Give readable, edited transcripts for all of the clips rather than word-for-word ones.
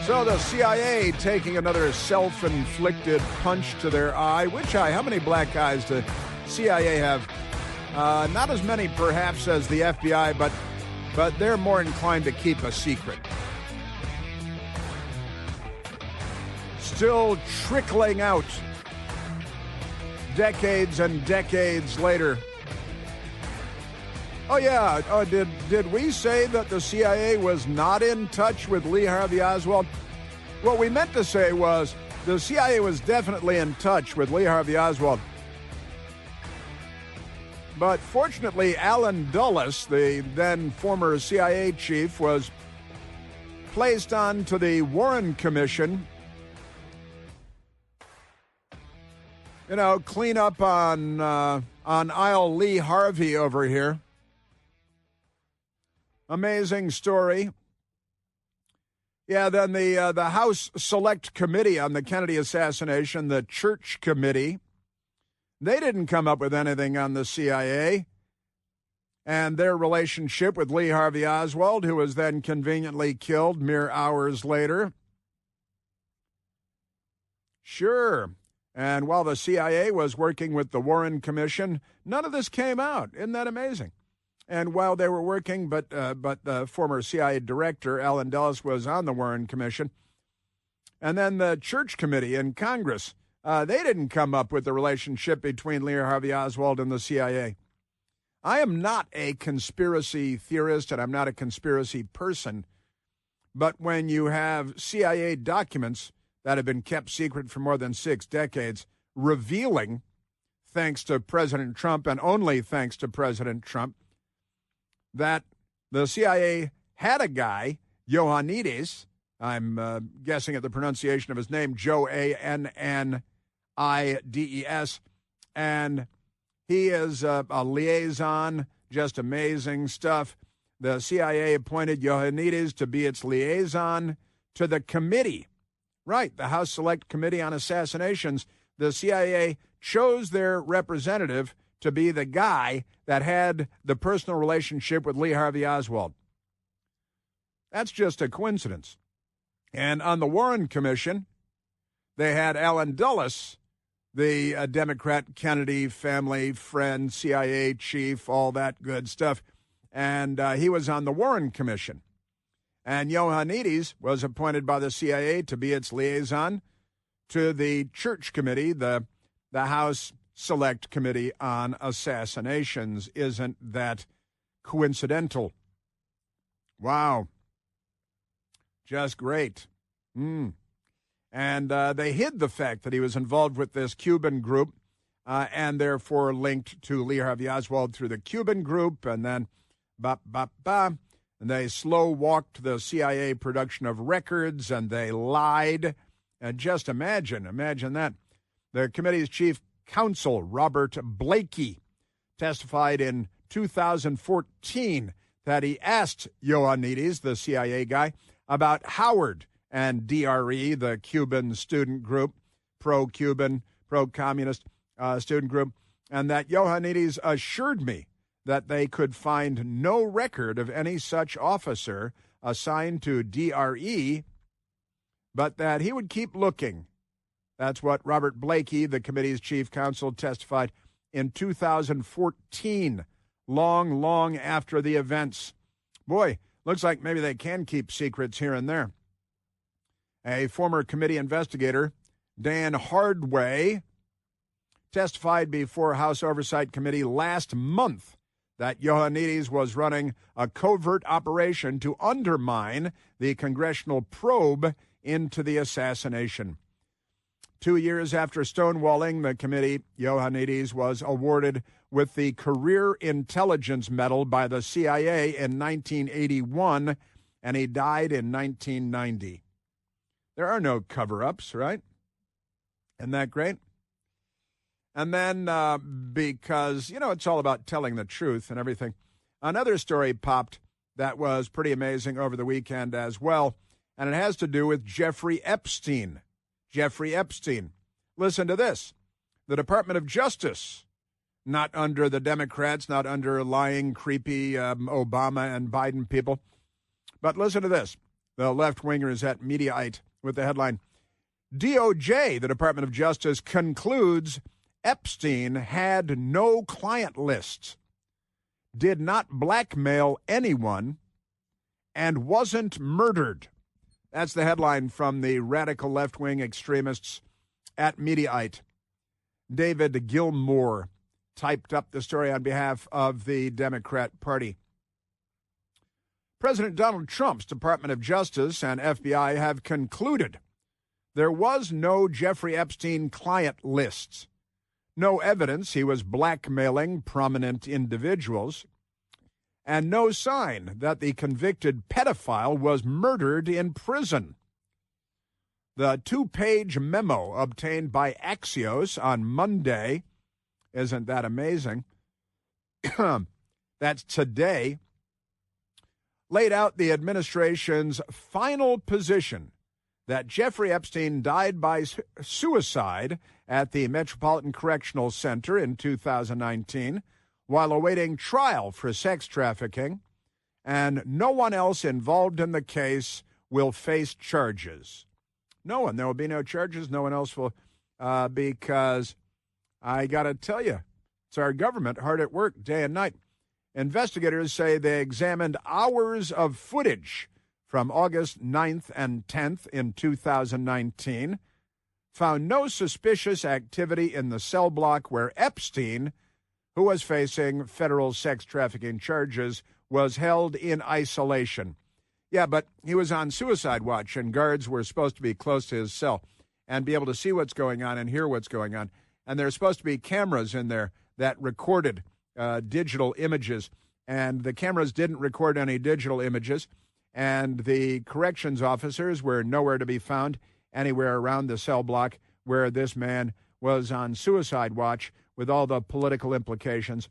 So the CIA taking another self-inflicted punch to their eye. Which eye? How many black eyes does the CIA have? Not as many, perhaps, as the FBI, but they're more inclined to keep a secret. Still trickling out decades and decades later. Oh, yeah. Oh, did we say that the CIA was not in touch with Lee Harvey Oswald? What we meant to say was the CIA was definitely in touch with Lee Harvey Oswald. But fortunately, Alan Dulles, the then former CIA chief, was placed onto the Warren Commission. You know, clean up on aisle Lee Harvey over here. Amazing story. Yeah, then the House Select Committee on the Kennedy assassination, the Church Committee, they didn't come up with anything on the CIA and their relationship with Lee Harvey Oswald, who was then conveniently killed mere hours later. Sure. And while the CIA was working with the Warren Commission, none of this came out. Isn't that amazing? And while they were working, but the former CIA director, Alan Dulles, was on the Warren Commission. And then the Church Committee in Congress, they didn't come up with the relationship between Lee Harvey Oswald and the CIA. I am not a conspiracy theorist, and I'm not a conspiracy person. But when you have CIA documents that have been kept secret for more than 6 decades, revealing, thanks to President Trump and only thanks to President Trump, that the CIA had a guy, Ioannidis, I'm guessing at the pronunciation of his name, Joannides, and he is a liaison, just amazing stuff. The CIA appointed Ioannidis to be its liaison to the committee. Right, the House Select Committee on Assassinations. The CIA chose their representative to be the guy that had the personal relationship with Lee Harvey Oswald. That's just a coincidence. And on the Warren Commission, they had Alan Dulles, the Democrat Kennedy family friend, CIA chief, all that good stuff. And he was on the Warren Commission. And Ioannidis was appointed by the CIA to be its liaison to the Church Committee, the House Select Committee on Assassinations. Isn't that coincidental? Wow. Just great. And they hid the fact that he was involved with this Cuban group and therefore linked to Lee Harvey Oswald through the Cuban group. And then, and they slow-walked the CIA production of records, and they lied. And just imagine that. The committee's chief counsel, Robert Blakey, testified in 2014 that he asked Ioannidis, the CIA guy, about Howard and DRE, the Cuban student group, pro-Cuban, pro-communist student group, and that Ioannidis assured me that they could find no record of any such officer assigned to DRE, but that he would keep looking. That's what Robert Blakey, the committee's chief counsel, testified in 2014, long after the events. Boy, looks like maybe they can keep secrets here and there. A former committee investigator, Dan Hardway, testified before House Oversight Committee last month that Ioannidis was running a covert operation to undermine the congressional probe into the assassination. 2 years after stonewalling the committee, Ioannidis was awarded with the Career Intelligence Medal by the CIA in 1981, and he died in 1990. There are no cover-ups, right? Isn't that great? And then because, it's all about telling the truth and everything, another story popped that was pretty amazing over the weekend as well, and it has to do with Jeffrey Epstein. Jeffrey Epstein. Listen to this. The Department of Justice, not under the Democrats, not under lying, creepy Obama and Biden people, but listen to this. the left-wingers at Mediaite, with the headline, DOJ, the Department of Justice, concludes Epstein had no client lists, did not blackmail anyone, and wasn't murdered. That's the headline from the radical left-wing extremists at Mediaite. David Gilmour typed up the story on behalf of the Democrat Party. President Donald Trump's Department of Justice and FBI have concluded there was no Jeffrey Epstein client lists, no evidence he was blackmailing prominent individuals, and no sign that the convicted pedophile was murdered in prison. The 2-page memo obtained by Axios on Monday, isn't that amazing? That's today, laid out the administration's final position that Jeffrey Epstein died by suicide at the Metropolitan Correctional Center in 2019 while awaiting trial for sex trafficking, and no one else involved in the case will face charges. No one. There will be no charges. No one else will, because I got to tell you, it's our government hard at work day and night. Investigators say they examined hours of footage from August 9th and 10th in 2019, found no suspicious activity in the cell block where Epstein, who was facing federal sex trafficking charges, was held in isolation. Yeah, but he was on suicide watch, and guards were supposed to be close to his cell and be able to see what's going on and hear what's going on. And there's supposed to be cameras in there that recorded digital images, and the cameras didn't record any digital images, and the corrections officers were nowhere to be found anywhere around the cell block where this man was on suicide watch, with all the political implications.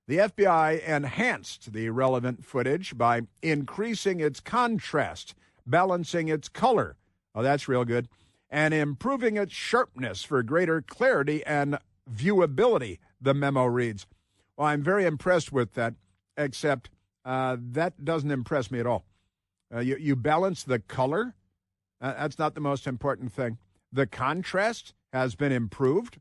The FBI enhanced the relevant footage by increasing its contrast, balancing its color, oh, that's real good, and improving its sharpness for greater clarity and viewability, the memo reads. Well, I'm very impressed with that, except that doesn't impress me at all. You balance the color. That's not the most important thing. The contrast has been improved,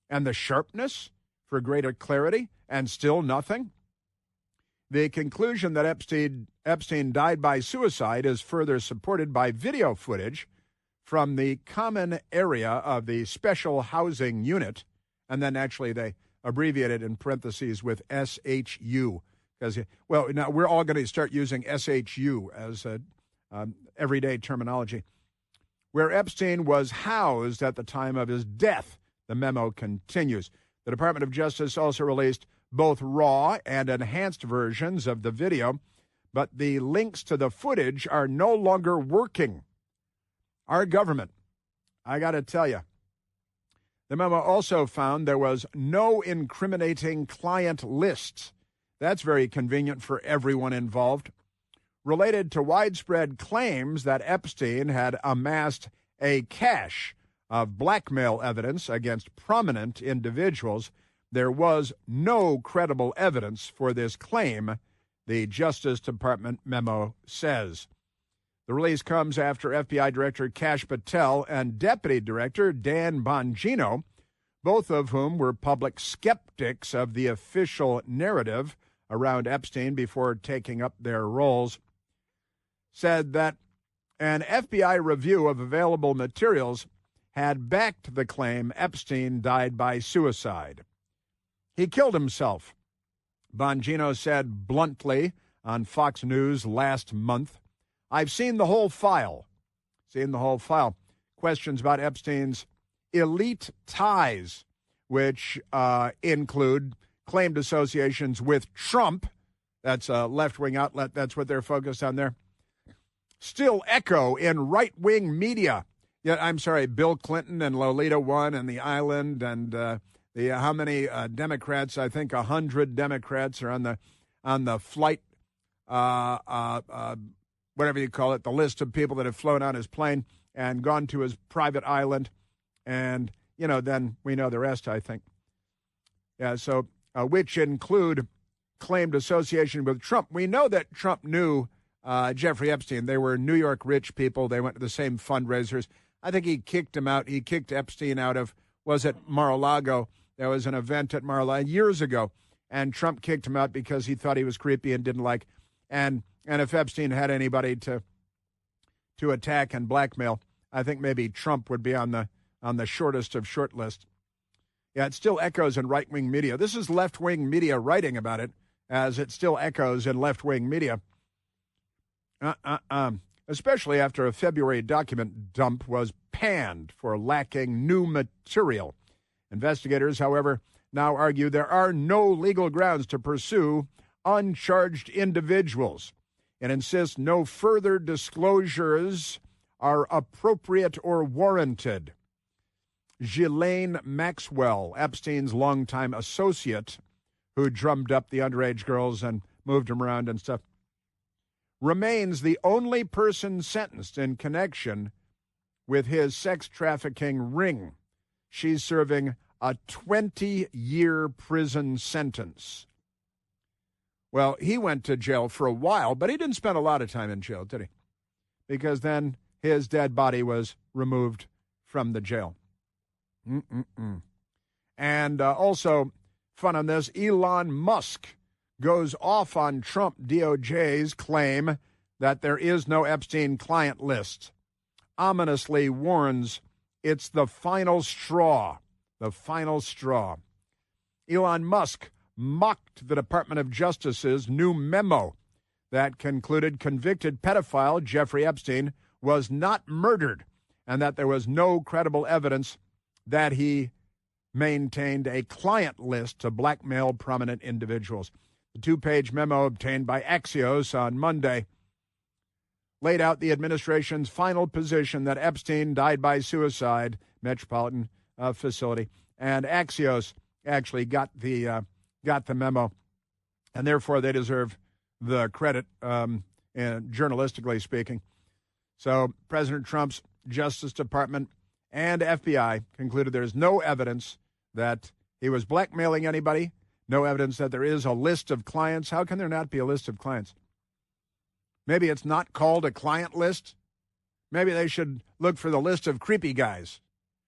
and the sharpness for greater clarity, and still nothing. The conclusion that Epstein died by suicide is further supported by video footage from the common area of the Special Housing Unit, and then actually they abbreviated in parentheses with SHU, because, well, now we're all going to start using SHU as everyday terminology, where Epstein was housed at the time of his death. The memo continues. The Department of Justice also released both raw and enhanced versions of the video, but the links to the footage are no longer working. Our government, I got to tell you, the memo also found there was no incriminating client lists. That's very convenient for everyone involved. Related to widespread claims that Epstein had amassed a cache of blackmail evidence against prominent individuals, there was no credible evidence for this claim, the Justice Department memo says. The release comes after FBI Director Kash Patel and Deputy Director Dan Bongino, both of whom were public skeptics of the official narrative around Epstein before taking up their roles, said that an FBI review of available materials had backed the claim Epstein died by suicide. He killed himself, Bongino said bluntly on Fox News last month. I've seen the whole file. Questions about Epstein's elite ties, which include claimed associations with Trump. That's a left-wing outlet. That's what they're focused on there. Still echo in right-wing media. Yeah, I'm sorry, Bill Clinton and Lolita One and the Island and how many Democrats? I think 100 Democrats are on the flight, whatever you call it, the list of people that have flown on his plane and gone to his private island, and then we know the rest. I think, yeah. So which include claimed association with Trump. We know that Trump knew Jeffrey Epstein. They were New York rich people. They went to the same fundraisers. I think he kicked him out. He kicked Epstein out of, was it Mar-a-Lago? There was an event at Mar-a-Lago years ago, and Trump kicked him out because he thought he was creepy and didn't like. And if Epstein had anybody to attack and blackmail, I think maybe Trump would be on the shortest of short list. Yeah, it still echoes in right-wing media. This is left-wing media writing about it, as it still echoes in left-wing media. Especially after a February document dump was panned for lacking new material. Investigators, however, now argue there are no legal grounds to pursue uncharged individuals and insist no further disclosures are appropriate or warranted. Ghislaine Maxwell, Epstein's longtime associate, who drummed up the underage girls and moved them around and stuff, remains the only person sentenced in connection with his sex trafficking ring. She's serving a 20-year prison sentence. Well, he went to jail for a while, but he didn't spend a lot of time in jail, did he? Because then his dead body was removed from the jail. And also, fun on this, Elon Musk goes off on Trump DOJ's claim that there is no Epstein client list. Ominously warns it's the final straw. The final straw. Elon Musk mocked the Department of Justice's new memo that concluded convicted pedophile Jeffrey Epstein was not murdered and that there was no credible evidence that he maintained a client list to blackmail prominent individuals. The two-page memo obtained by Axios on Monday laid out the administration's final position that Epstein died by suicide, Metropolitan Facility, and Axios actually got the memo, and therefore they deserve the credit, journalistically speaking. So President Trump's Justice Department and FBI concluded there's no evidence that he was blackmailing anybody, no evidence that there is a list of clients. How can there not be a list of clients? Maybe it's not called a client list. Maybe they should look for the list of creepy guys,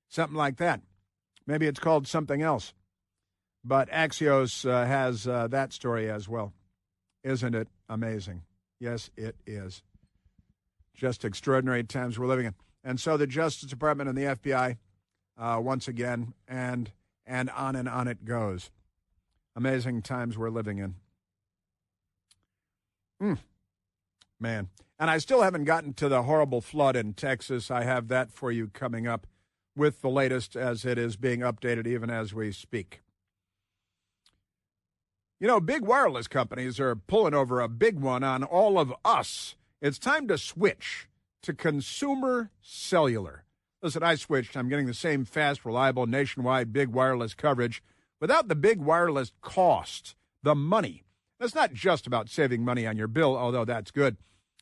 something like that. Maybe it's called something else. But Axios has that story as well. Isn't it amazing? Yes, it is. Just extraordinary times we're living in. And so the Justice Department and the FBI, once again, and on it goes. Amazing times we're living in. Man. And I still haven't gotten to the horrible flood in Texas. I have that for you coming up with the latest as it is being updated even as we speak. You know, big wireless companies are pulling over a big one on all of us. It's time to switch to consumer cellular. Listen, I switched. I'm getting the same fast, reliable, nationwide big wireless coverage without the big wireless cost, the money. That's not just about saving money on your bill, although that's good.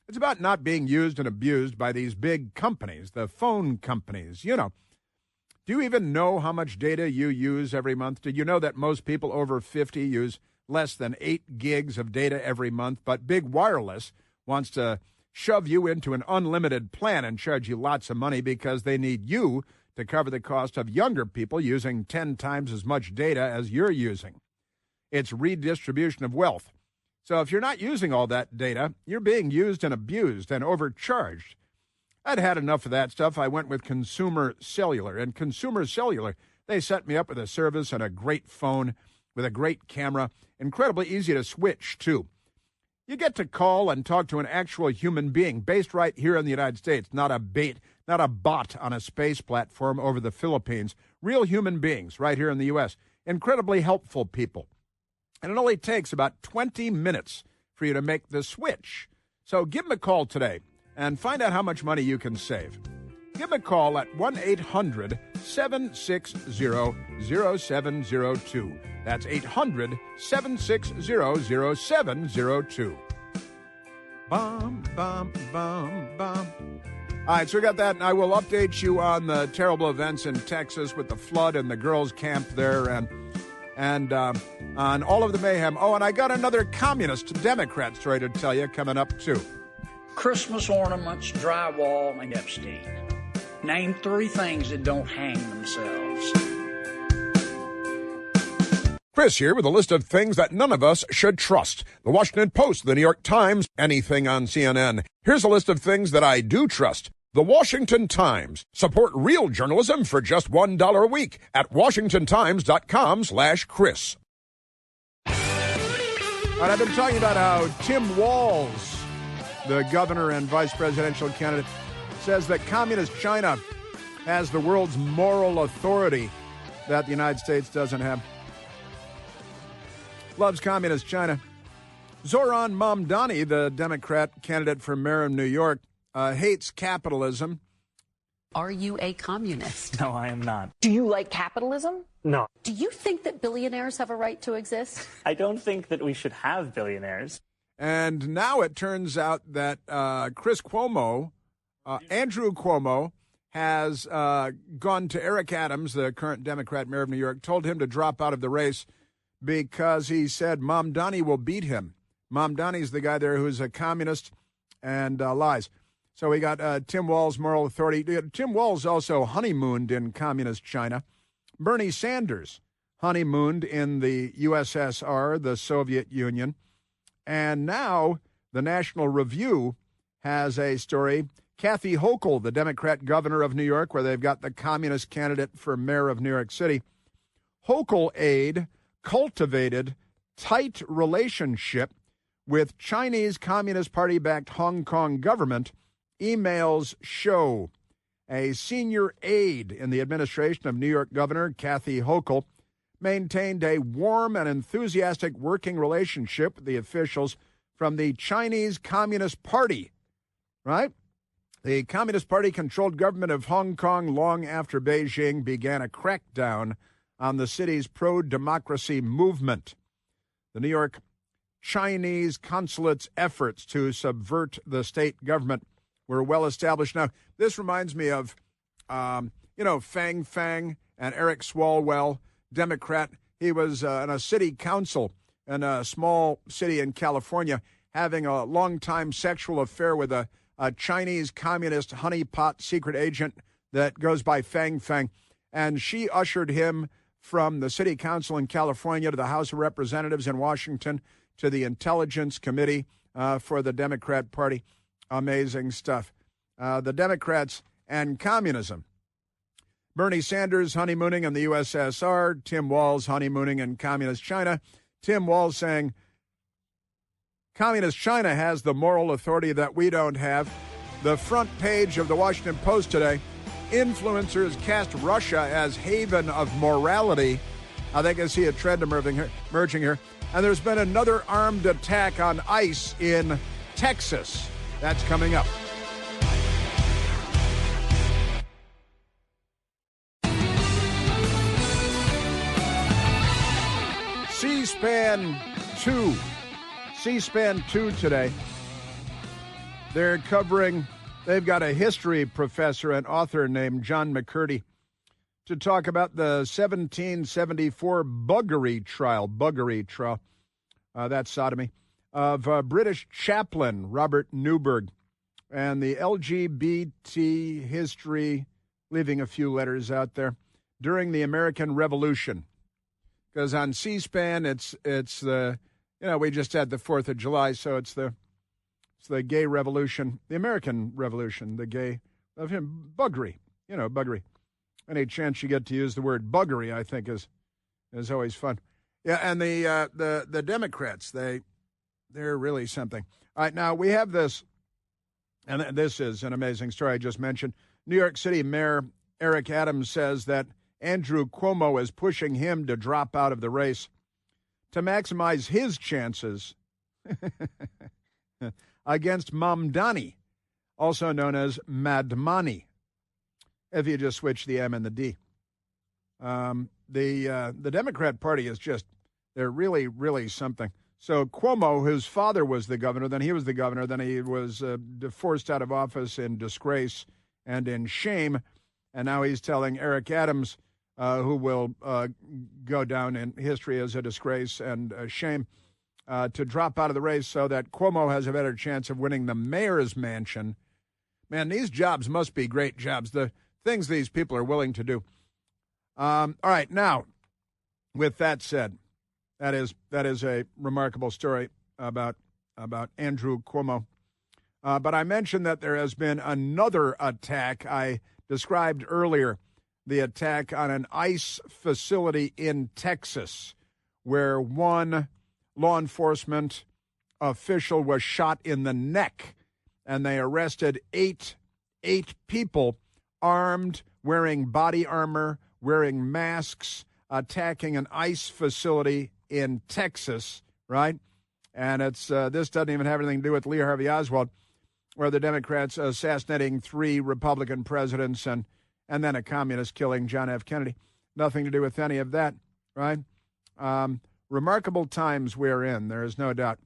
It's about not being used and abused by these big companies, the phone companies. You know, do you even know how much data you use every month? Did you know that most people over 50 use less than 8 gigs of data every month? But Big Wireless wants to shove you into an unlimited plan and charge you lots of money because they need you to cover the cost of younger people using 10 times as much data as you're using. It's redistribution of wealth. So if you're not using all that data, you're being used and abused and overcharged. I'd had enough of that stuff. I went with Consumer Cellular. And Consumer Cellular, they set me up with a service and a great phone with a great camera. Incredibly easy to switch, too. You get to call and talk to an actual human being based right here in the United States, not a bot on a space platform over the Philippines. Real human beings right here in the U.S. Incredibly helpful people. And it only takes about 20 minutes for you to make the switch. So give them a call today and find out how much money you can save. Give them a call at 1-800-760-0702. That's 800-760-0702. Bum, bum, bum, bum. All right, so we got that, and I will update you on the terrible events in Texas with the flood and the girls' camp there and on all of the mayhem. Oh, and I got another communist Democrat story to tell you coming up, too. Christmas ornaments, drywall, and Epstein. Name 3 things that don't hang themselves. Chris here with a list of things that none of us should trust. The Washington Post, the New York Times, anything on CNN. Here's a list of things that I do trust. The Washington Times. Support real journalism for just $1 a week at washingtontimes.com/Chris. All right, I've been talking about how Tim Walz, the governor and vice presidential candidate, says that communist China has the world's moral authority that the United States doesn't have. Loves communist China. Zohran Mamdani, the Democrat candidate for mayor of New York, hates capitalism. Are you a communist? No, I am not. Do you like capitalism? No. Do you think that billionaires have a right to exist? I don't think that we should have billionaires. And now it turns out that Andrew Cuomo, has gone to Eric Adams, the current Democrat mayor of New York, told him to drop out of the race because he said Mamdani will beat him. Mamdani's the guy there who's a communist and lies. So we got Tim Walz, moral authority. Tim Walz also honeymooned in communist China. Bernie Sanders honeymooned in the USSR, the Soviet Union. And now the National Review has a story. Kathy Hochul, the Democrat governor of New York, where they've got the communist candidate for mayor of New York City. Hochul aide cultivated tight relationship with Chinese Communist Party-backed Hong Kong government, emails show. A senior aide in the administration of New York Governor Kathy Hochul maintained a warm and enthusiastic working relationship with the officials from the Chinese Communist Party, right? The Communist Party-controlled government of Hong Kong long after Beijing began a crackdown on the city's pro-democracy movement. The New York Chinese consulate's efforts to subvert the state government were well established. Now, this reminds me of, Fang Fang and Eric Swalwell, Democrat. He was in a city council in a small city in California having a long-time sexual affair with a Chinese communist honeypot secret agent that goes by Fang Fang. And she ushered him from the city council in California to the House of Representatives in Washington to the Intelligence Committee for the Democrat Party. Amazing stuff. The Democrats and communism. Bernie Sanders honeymooning in the USSR. Tim Walz honeymooning in communist China. Tim Walz saying, communist China has the moral authority that we don't have. The front page of the Washington Post today, influencers cast Russia as haven of morality. I think I see a trend emerging here. And there's been another armed attack on ICE in Texas. That's coming up. C-SPAN 2. C-SPAN 2 today. They're covering, they've got a history professor and author named John McCurdy to talk about the 1774 buggery trial, that's sodomy, of British chaplain Robert Newburgh, and the LGBT history, leaving a few letters out there, during the American Revolution. Because on C-SPAN, it's the, we just had the 4th of July, so it's the gay revolution, the American Revolution, the gay of him, buggery, buggery. Any chance you get to use the word buggery, I think, is always fun. Yeah, and the Democrats, they're really something. All right, now we have this, and this is an amazing story I just mentioned. New York City Mayor Eric Adams says that Andrew Cuomo is pushing him to drop out of the race to maximize his chances against Mamdani, also known as Madmani, if you just switch the M and the D. The Democrat Party is they're really, really something. So Cuomo, whose father was the governor, then he was the governor, then he was forced out of office in disgrace and in shame, and now he's telling Eric Adams, who will go down in history as a disgrace and a shame, to drop out of the race so that Cuomo has a better chance of winning the mayor's mansion. Man, these jobs must be great jobs, the things these people are willing to do. All right, now, with that said, that is a remarkable story about Andrew Cuomo. But I mentioned that there has been another attack. I described earlier the attack on an ICE facility in Texas, where one law enforcement official was shot in the neck, and they arrested eight people armed, wearing body armor, wearing masks, attacking an ICE facility in Texas, right? And it's this doesn't even have anything to do with Lee Harvey Oswald, where the Democrats assassinating 3 Republican presidents and then a communist killing John F. Kennedy. Nothing to do with any of that, right? Remarkable times we're in, there is no doubt.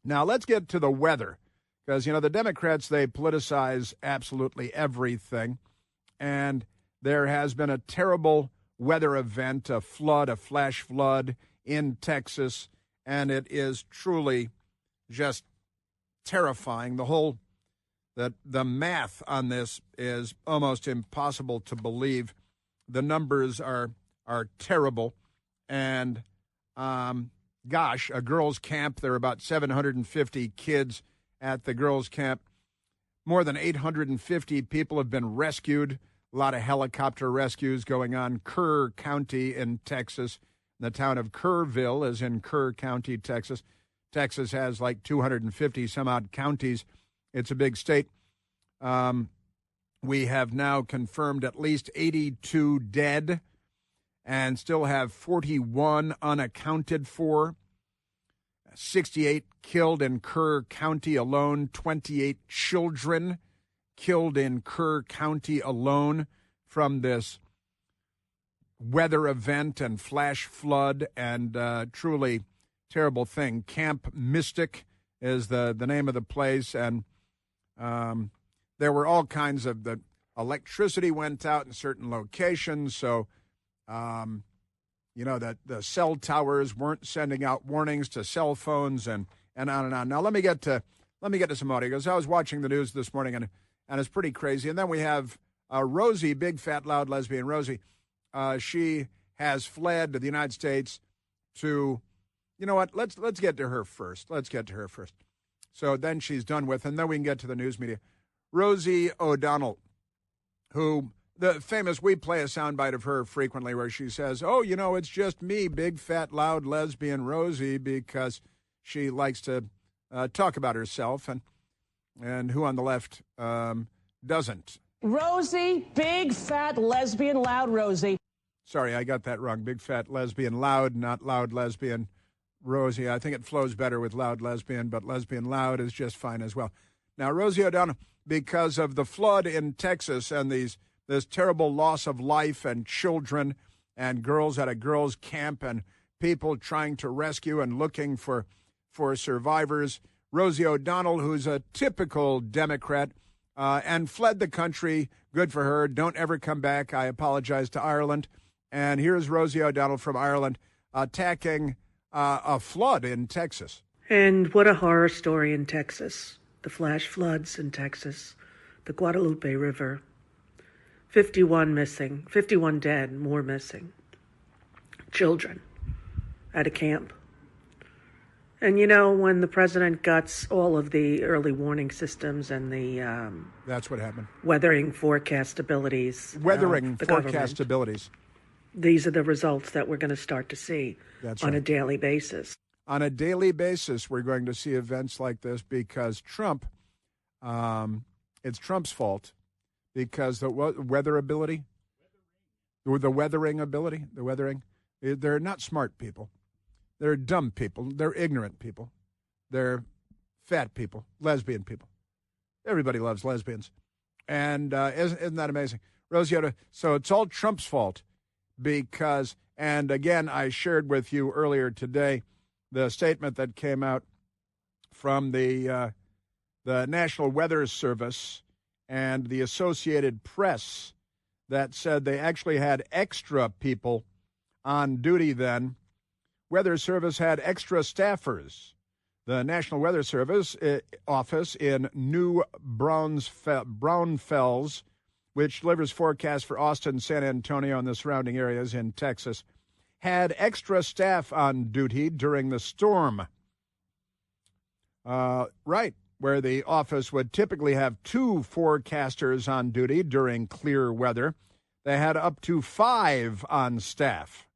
Now, let's get to the weather, because, the Democrats, they politicize absolutely everything, and there has been a terrible weather event, a flash flood in Texas, and it is truly just terrifying. The math on this is almost impossible to believe. The numbers are terrible. And, a girls' camp, there are about 750 kids at the girls' camp. More than 850 people have been rescued. A lot of helicopter rescues going on. Kerr County in Texas. The town of Kerrville is in Kerr County, Texas. Texas has like 250 some odd counties. It's a big state. We have now confirmed at least 82 dead and still have 41 unaccounted for. 68 killed in Kerr County alone. 28 children killed in Kerr County alone from this weather event and flash flood, and truly terrible thing. Camp Mystic is the name of the place, and there were all kinds of the electricity went out in certain locations, so that the cell towers weren't sending out warnings to cell phones, and on and on. Now let me get to some audio, because I was watching the news this morning, and it's pretty crazy. And then we have Rosie, big fat loud lesbian Rosie. She has fled to the United States to, you know what? Let's get to her first. So then she's done with, and then we can get to the news media. Rosie O'Donnell, who the famous, we play a soundbite of her frequently where she says, "Oh, it's just me, big fat loud lesbian Rosie," because she likes to talk about herself, and who on the left doesn't. Rosie, big fat lesbian loud Rosie. Sorry, I got that wrong. Big fat lesbian loud, not loud lesbian Rosie. I think it flows better with loud lesbian, but lesbian loud is just fine as well. Now, Rosie O'Donnell, because of the flood in Texas and this terrible loss of life and children and girls at a girls' camp and people trying to rescue and looking for survivors, Rosie O'Donnell, who's a typical Democrat, and fled the country. Good for her. Don't ever come back. I apologize to Ireland. And here's Rosie O'Donnell from Ireland attacking a flood in Texas. And what a horror story in Texas. The flash floods in Texas, the Guadalupe River. 51 missing, 51 dead, more missing. Children at a camp. And when the president got all of the early warning systems and the that's what happened. Weathering forecast abilities. These are the results that we're going to start to see on a daily basis. On a daily basis, we're going to see events like this because Trump, it's Trump's fault, because the weathering ability, they're not smart people. They're dumb people. They're ignorant people. They're fat people, lesbian people. Everybody loves lesbians. And isn't that amazing? Rosie O'Donnell, so it's all Trump's fault because, and again, I shared with you earlier today the statement that came out from the National Weather Service and the Associated Press that said they actually had extra people on duty then Weather Service had extra staffers. The National Weather Service office in New Braunfels, which delivers forecasts for Austin, San Antonio, and the surrounding areas in Texas, had extra staff on duty during the storm. Right, where the office would typically have 2 forecasters on duty during clear weather. They had up to 5 on staff.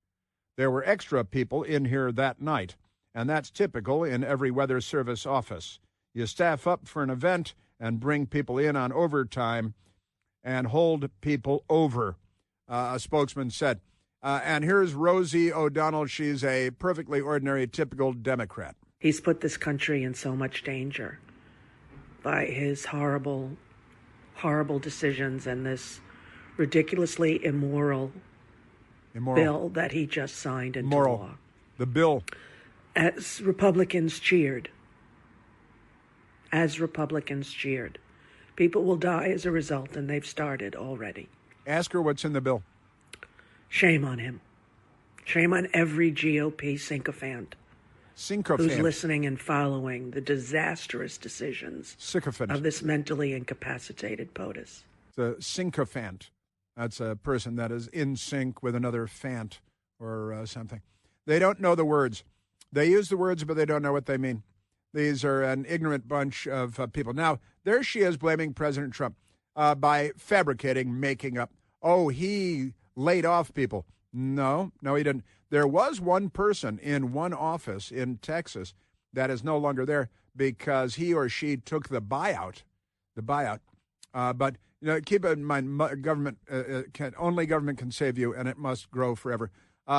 There were extra people in here that night, and that's typical in every Weather Service office. You staff up for an event and bring people in on overtime and hold people over, a spokesman said. And here's Rosie O'Donnell. She's a perfectly ordinary, typical Democrat. He's put this country in so much danger by his horrible, horrible decisions and this ridiculously immoral bill that he just signed into law. The bill. As Republicans cheered, people will die as a result, and they've started already. Ask her what's in the bill. Shame on him. Shame on every GOP sycophant who's listening and following the disastrous decisions of this mentally incapacitated POTUS. The sycophant. That's a person that is in sync with another fant or something. They don't know the words. They use the words, but they don't know what they mean. These are an ignorant bunch of people. Now, there she is blaming President Trump by fabricating, making up. Oh, he laid off people. No, he didn't. There was one person in one office in Texas that is no longer there because he or she took the buyout. But keep in mind, government only government can save you, and it must grow forever.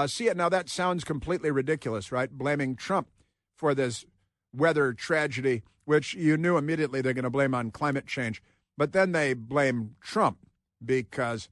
See it now. That sounds completely ridiculous, right? Blaming Trump for this weather tragedy, which you knew immediately they're going to blame on climate change. But then they blame Trump because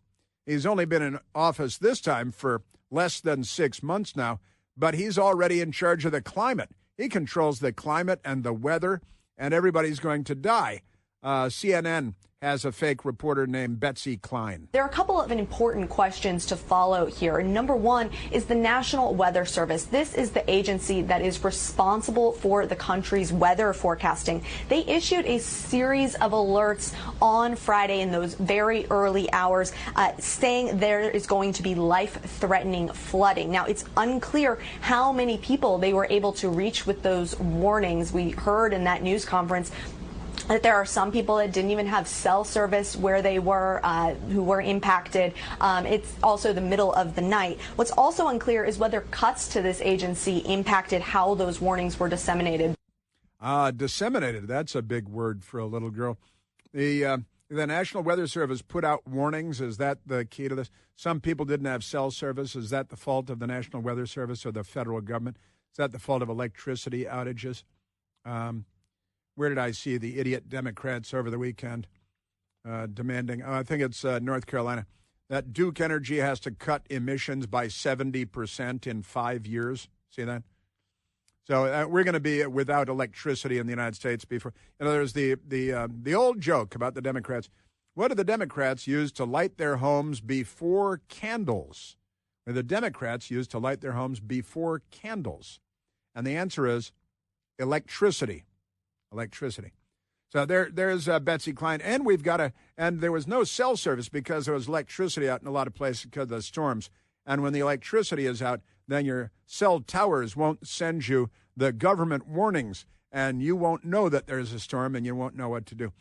he's only been in office this time for less than 6 months now, but he's already in charge of the climate. He controls the climate and the weather, and everybody's going to die. CNN has a fake reporter named Betsy Klein. There are a couple of important questions to follow here. Number one is the National Weather Service. This is the agency that is responsible for the country's weather forecasting. They issued a series of alerts on Friday in those very early hours, saying there is going to be life-threatening flooding. Now, it's unclear how many people they were able to reach with those warnings. We heard in that news conference that there are some people that didn't even have cell service where they were, who were impacted. It's also the middle of the night. What's also unclear is whether cuts to this agency impacted how those warnings were disseminated. Disseminated, that's a big word for a little girl. The National Weather Service put out warnings. Is that the key to this? Some people didn't have cell service. Is that the fault of the National Weather Service or the federal government? Is that the fault of electricity outages? Where did I see the idiot Democrats over the weekend demanding, I think it's North Carolina, that Duke Energy has to cut emissions by 70% in 5 years? See that? So we're going to be without electricity in the United States before. You know, there's the old joke about the Democrats. What do the Democrats use to light their homes before candles? The Democrats use to light their homes before candles. And the answer is electricity. So there's Betsy Klein. And and there was no cell service because there was electricity out in a lot of places because of the storms. And when the electricity is out, then your cell towers won't send you the government warnings, and you won't know that there's a storm, and you won't know what to do.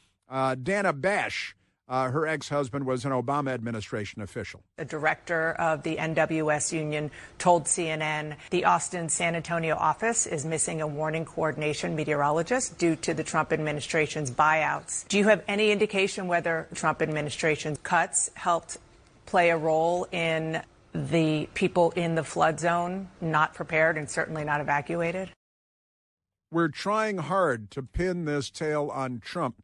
Dana Bash, her ex-husband was an Obama administration official. The director of the NWS union told CNN the Austin San Antonio office is missing a warning coordination meteorologist due to the Trump administration's buyouts. Do you have any indication whether the Trump administration's cuts helped play a role in the people in the flood zone not prepared and certainly not evacuated? We're trying hard to pin this tale on Trump,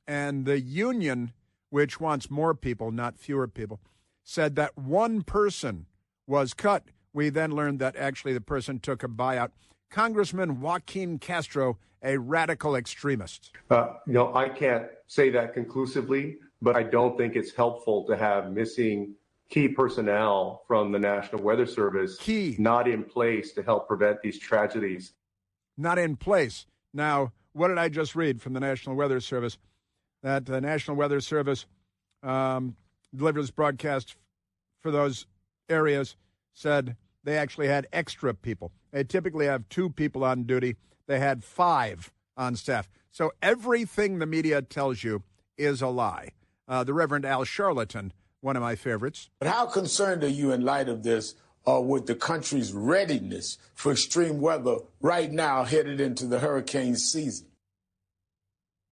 and the union, which wants more people, not fewer people, said that one person was cut. We then learned that actually the person took a buyout. Congressman Joaquin Castro, a radical extremist. I can't say that conclusively, but I don't think it's helpful to have missing key personnel from the National Weather Service not in place to help prevent these tragedies. Not in place. Now, what did I just read from the National Weather Service? That the National Weather Service delivers broadcast for those areas, said they actually had extra people. They typically have 2 people on duty. They had 5 on staff. So everything the media tells you is a lie. The Reverend Al Sharpton, one of my favorites. But how concerned are you in light of this with the country's readiness for extreme weather right now headed into the hurricane season?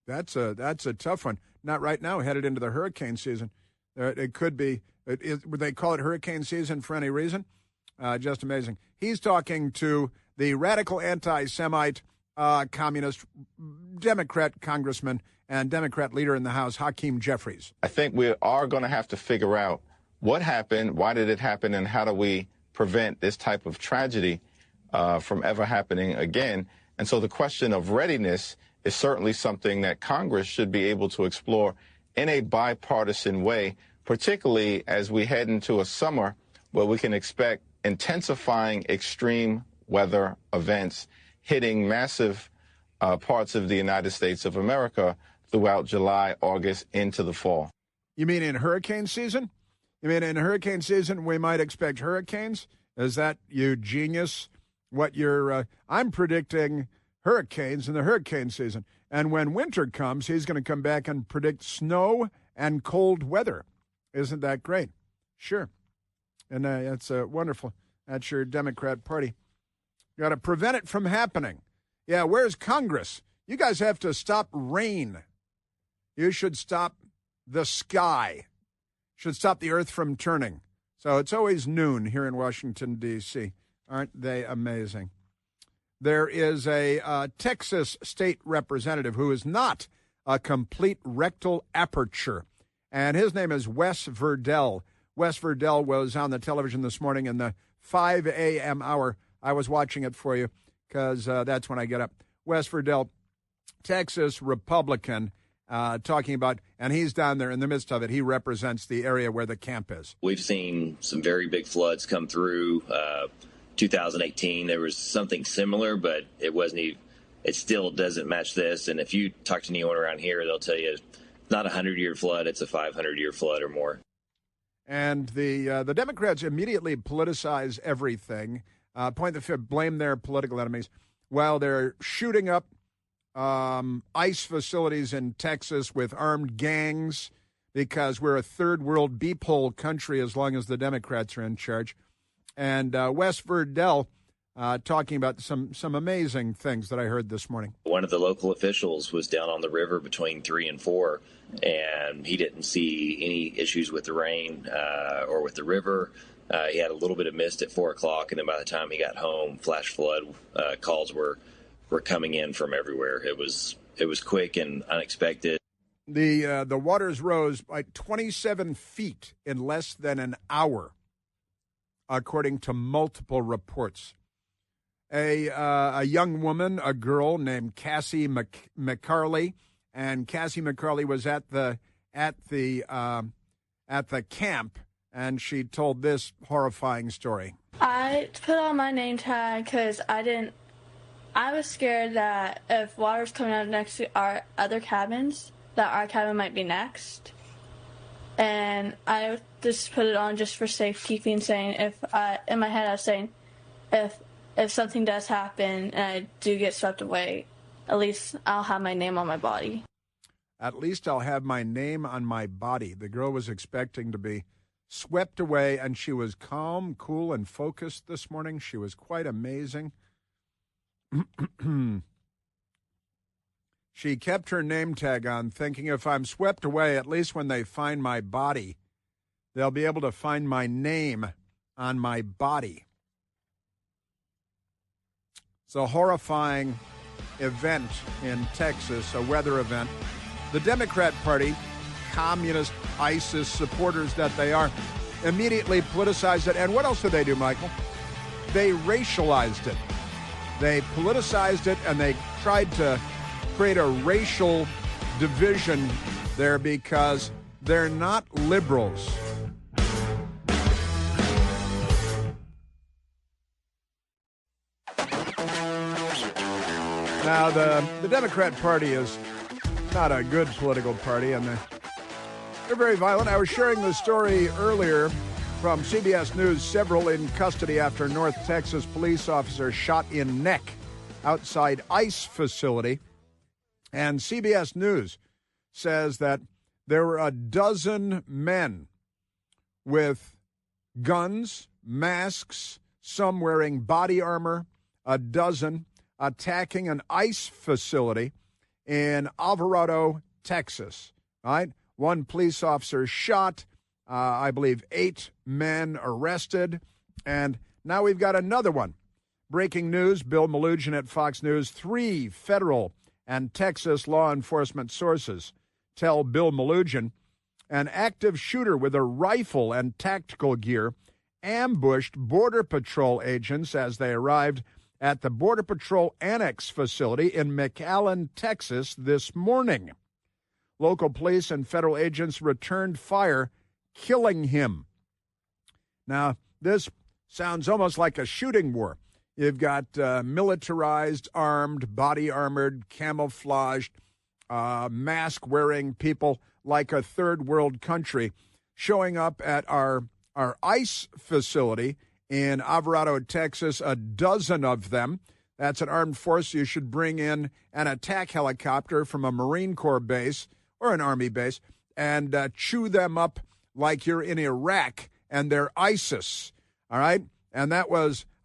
That's a tough one. Not right now, headed into the hurricane season. It could be. Would they call it hurricane season for any reason? Just amazing. He's talking to the radical anti-Semite communist Democrat congressman and Democrat leader in the House, Hakeem Jeffries. I think we are going to have to figure out what happened, why did it happen, and how do we prevent this type of tragedy from ever happening again. And so the question of readiness is certainly something that Congress should be able to explore in a bipartisan way, particularly as we head into a summer where we can expect intensifying extreme weather events hitting massive parts of the United States of America throughout July, August, into the fall. You mean in hurricane season? You mean in hurricane season we might expect hurricanes? Is that, you genius, what you're... I'm predicting hurricanes in the hurricane season. And when winter comes, he's going to come back and predict snow and cold weather. Isn't that great? Sure. And it's wonderful. That's your Democrat Party. You got to prevent it from happening. Yeah, where's Congress? You guys have to stop rain. You should stop the sky. Should stop the earth from turning. So it's always noon here in Washington, D.C. Aren't they amazing? There is a Texas state representative who is not a complete rectal aperture, and his name is Wes Verdell. Wes Verdell was on the television this morning in the 5 a.m. hour. I was watching it for you because that's when I get up. Wes Verdell, Texas Republican, talking about, and he's down there in the midst of it. He represents the area where the camp is. We've seen some very big floods come through. 2018, there was something similar, but it wasn't even, it still doesn't match this. And if you talk to anyone around here, they'll tell you it's not a 100-year flood, it's a 500-year flood or more. And the Democrats immediately politicize everything, point the finger, blame their political enemies, while they're shooting up ICE facilities in Texas with armed gangs because we're a third world beephole country as long as the Democrats are in charge. And Wes Verdell talking about some amazing things that I heard this morning. One of the local officials was down on the river between 3 and 4, and he didn't see any issues with the rain or with the river. He had a little bit of mist at 4 o'clock, and then by the time he got home, flash flood calls were coming in from everywhere. It was quick and unexpected. The waters rose by 27 feet in less than an hour, according to multiple reports. A young woman, a girl named Cassie McCarley, and Cassie McCarley was at the camp, and she told this horrifying story. I put on my name tag because I was scared that if water's coming out next to our other cabins, that our cabin might be next. And I just put it on just for safekeeping, saying in my head I was saying, if something does happen and I do get swept away, at least I'll have my name on my body. At least I'll have my name on my body. The girl was expecting to be swept away, and she was calm, cool, and focused this morning. She was quite amazing. She kept her name tag on, thinking if I'm swept away, at least when they find my body, they'll be able to find my name on my body. It's a horrifying event in Texas, a weather event. The Democrat Party, communist ISIS supporters that they are, immediately politicized it. And what else did they do, Michael? They racialized it. They politicized it, and they tried to create a racial division there because they're not liberals. Now, the Democrat Party is not a good political party, and they're very violent. I was sharing the story earlier from CBS News, several in custody after North Texas police officer shot in neck outside ICE facility. And CBS News says that there were a dozen men with guns, masks, some wearing body armor, a dozen attacking an ICE facility in Alvarado, Texas. Right? One police officer shot, I believe 8 men arrested, and now we've got another one. Breaking news, Bill Melugin at Fox News, 3 federal and Texas law enforcement sources tell Bill Melugin an active shooter with a rifle and tactical gear ambushed Border Patrol agents as they arrived at the Border Patrol Annex facility in McAllen, Texas this morning. Local police and federal agents returned fire, killing him. Now, this sounds almost like a shooting war. You've got militarized, armed, body-armored, camouflaged, mask-wearing people like a third-world country showing up at our ICE facility in Alvarado, Texas, a dozen of them. That's an armed force. You should bring in an attack helicopter from a Marine Corps base or an Army base and chew them up like you're in Iraq and they're ISIS. All right? And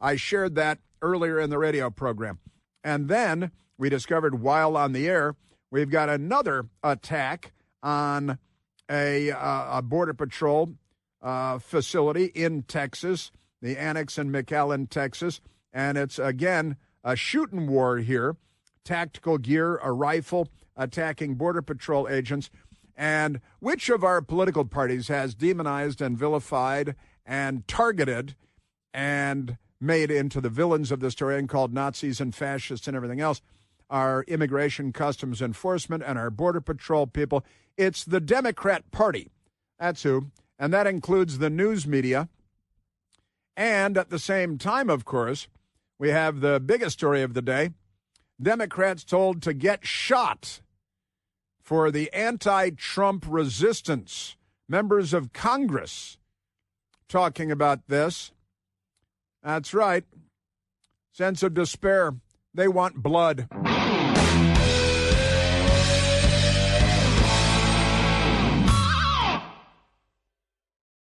I shared that earlier in the radio program. And then we discovered while on the air, we've got another attack on a Border Patrol facility in Texas, the Annex in McAllen, Texas. And it's, again, a shooting war here. Tactical gear, a rifle, attacking Border Patrol agents. And which of our political parties has demonized and vilified and targeted and made into the villains of the story and called Nazis and fascists and everything else? Our Immigration Customs Enforcement and our Border Patrol people. It's the Democrat Party. That's who. And that includes the news media. And at the same time, of course, we have the biggest story of the day. Democrats told to get shot for the anti-Trump resistance. Members of Congress talking about this. That's right. Sense of despair. They want blood.